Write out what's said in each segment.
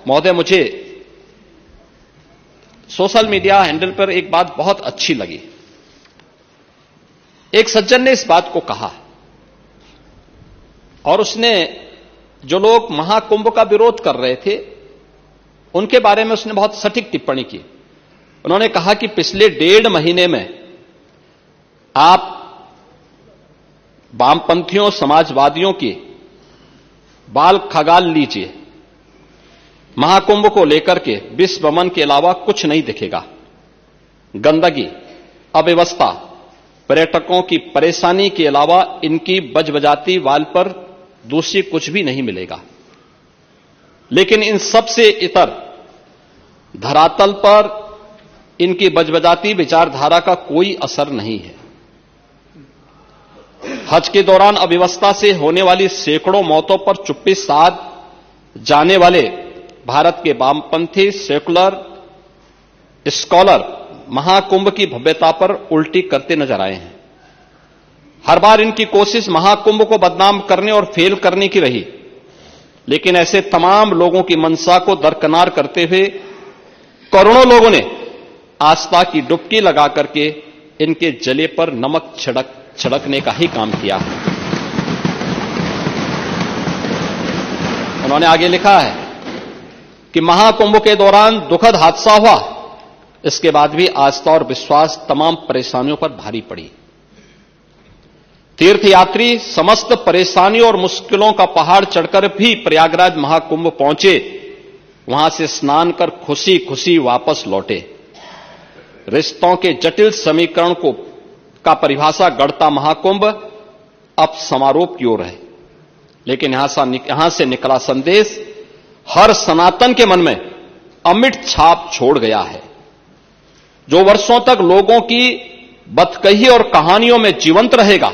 महोदय, मुझे social media handle पर एक बात बहुत अच्छी लगी। एक सज्जन ने इस बात को कहा और उसने जो लोग महाकुंभ का विरोध कर रहे थे उनके बारे में उसने बहुत सटीक टिप्पणी की। उन्होंने कहा कि पिछले 1.5 महीने में आप वामपंथियों, समाजवादियों की बाल खगाल लीजिए, महाकुंभ को लेकर के विश्व भ्रमण के अलावा कुछ नहीं दिखेगा। गंदगी, अव्यवस्था, पर्यटकों की परेशानी के अलावा इनकी बजबजाती वाल पर दूसरी कुछ भी नहीं मिलेगा। लेकिन इन सब से इतर धरातल पर इनकी बजबजाती विचारधारा का कोई असर नहीं है। हज के दौरान अव्यवस्था से होने वाली सैकड़ों मौतों पर चुप्पी साध जाने वाले भारत के वामपंथी सेकुलर स्कॉलर महाकुंभ की भव्यता पर उल्टी करते नजर आए हैं। हर बार इनकी कोशिश महाकुंभ को बदनाम करने और फेल करने की रही, लेकिन ऐसे तमाम लोगों की मंशा को दरकिनार करते हुए करोड़ों लोगों ने आस्था की डुबकी लगा करके इनके जले पर नमक छिड़कने का ही काम किया है। उन्होंने आगे लिखा है कि महाकुंभ के दौरान दुखद हादसा हुआ, इसके बाद भी आस्था और विश्वास तमाम परेशानियों पर भारी पड़ी। तीर्थयात्री समस्त परेशानियों और मुश्किलों का पहाड़ चढ़कर भी प्रयागराज महाकुंभ पहुंचे, वहां से स्नान कर खुशी खुशी वापस लौटे। रिश्तों के जटिल समीकरण का परिभाषा गढ़ता महाकुंभ अब समारोह की ओर है, लेकिन यहां से निकला संदेश हर सनातन के मन में अमिट छाप छोड़ गया है, जो वर्षों तक लोगों की बतकही और कहानियों में जीवंत रहेगा।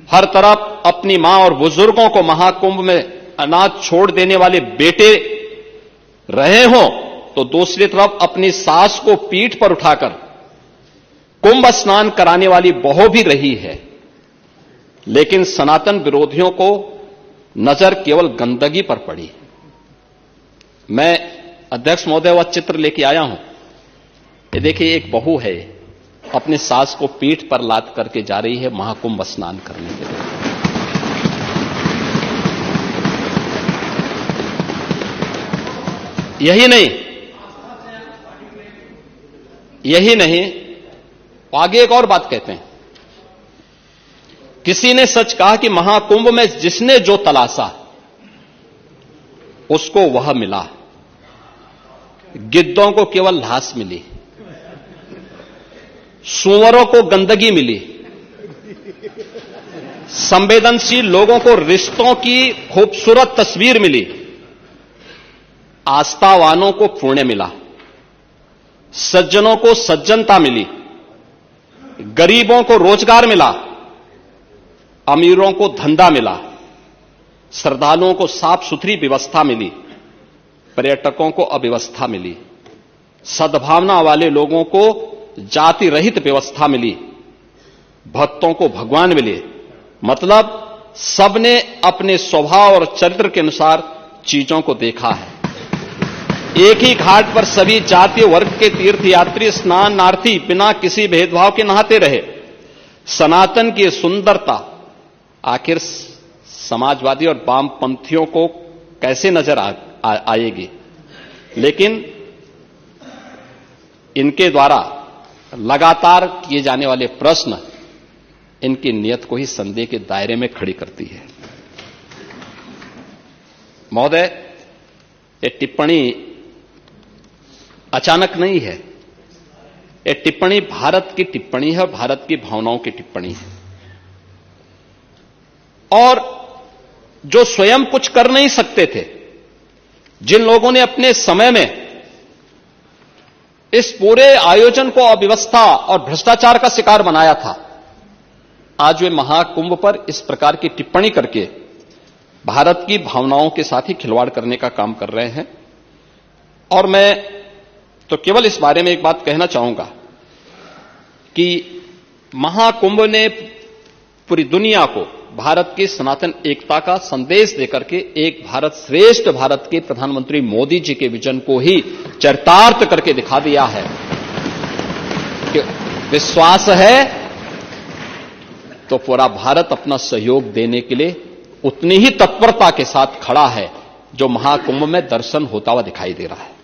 हर तरफ अपनी मां और बुजुर्गों को महाकुंभ में अनाथ छोड़ देने वाले बेटे रहे हों, तो दूसरी तरफ अपनी सास को पीठ पर उठाकर कुंभ स्नान कराने वाली बहू भी रही है। लेकिन सनातन विरोधियों को नजर केवल गंदगी पर पड़ी। मैं अध्यक्ष महोदय वह चित्र लेके आया हूं। ये देखिए, एक बहू है अपने सास को पीठ पर लाद करके जा रही है महाकुंभ स्नान करने के लिए। यही नहीं, आगे एक और बात कहते हैं। किसी ने सच कहा कि महाकुंभ में जिसने जो तलाशा उसको वह मिला। गिद्धों को केवल लाश मिली, सूअरों को गंदगी मिली, संवेदनशील लोगों को रिश्तों की खूबसूरत तस्वीर मिली, आस्थावानों को पुण्य मिला, सज्जनों को सज्जनता मिली, गरीबों को रोजगार मिला, अमीरों को धंधा मिला, श्रद्धालुओं को साफ सुथरी व्यवस्था मिली, पर्यटकों को अव्यवस्था मिली, सद्भावना वाले लोगों को जाति रहित व्यवस्था मिली, भक्तों को भगवान मिले। मतलब सबने अपने स्वभाव और चरित्र के अनुसार चीजों को देखा है। एक ही घाट पर सभी जातीय वर्ग के तीर्थयात्री स्नानार्थी बिना किसी भेदभाव के नहाते रहे। सनातन की सुंदरता आखिर समाजवादी और वामपंथियों को कैसे नजर आएगी? लेकिन इनके द्वारा लगातार किए जाने वाले प्रश्न इनकी नियत को ही संदेह के दायरे में खड़ी करती है। महोदय, ये टिप्पणी अचानक नहीं है। ये टिप्पणी भारत की टिप्पणी है, भारत की भावनाओं की टिप्पणी है। और जो स्वयं कुछ कर नहीं सकते थे, जिन लोगों ने अपने समय में इस पूरे आयोजन को अव्यवस्था और भ्रष्टाचार का शिकार बनाया था, आज वे महाकुंभ पर इस प्रकार की टिप्पणी करके भारत की भावनाओं के साथ ही खिलवाड़ करने का काम कर रहे हैं। और मैं तो केवल इस बारे में एक बात कहना चाहूंगा कि महाकुंभ ने पूरी दुनिया को भारत की सनातन एकता का संदेश देकर के एक भारत श्रेष्ठ भारत के प्रधानमंत्री मोदी जी के विजन को ही चरितार्थ करके दिखा दिया है कि विश्वास है तो पूरा भारत अपना सहयोग देने के लिए उतनी ही तत्परता के साथ खड़ा है जो महाकुंभ में दर्शन होता हुआ दिखाई दे रहा है।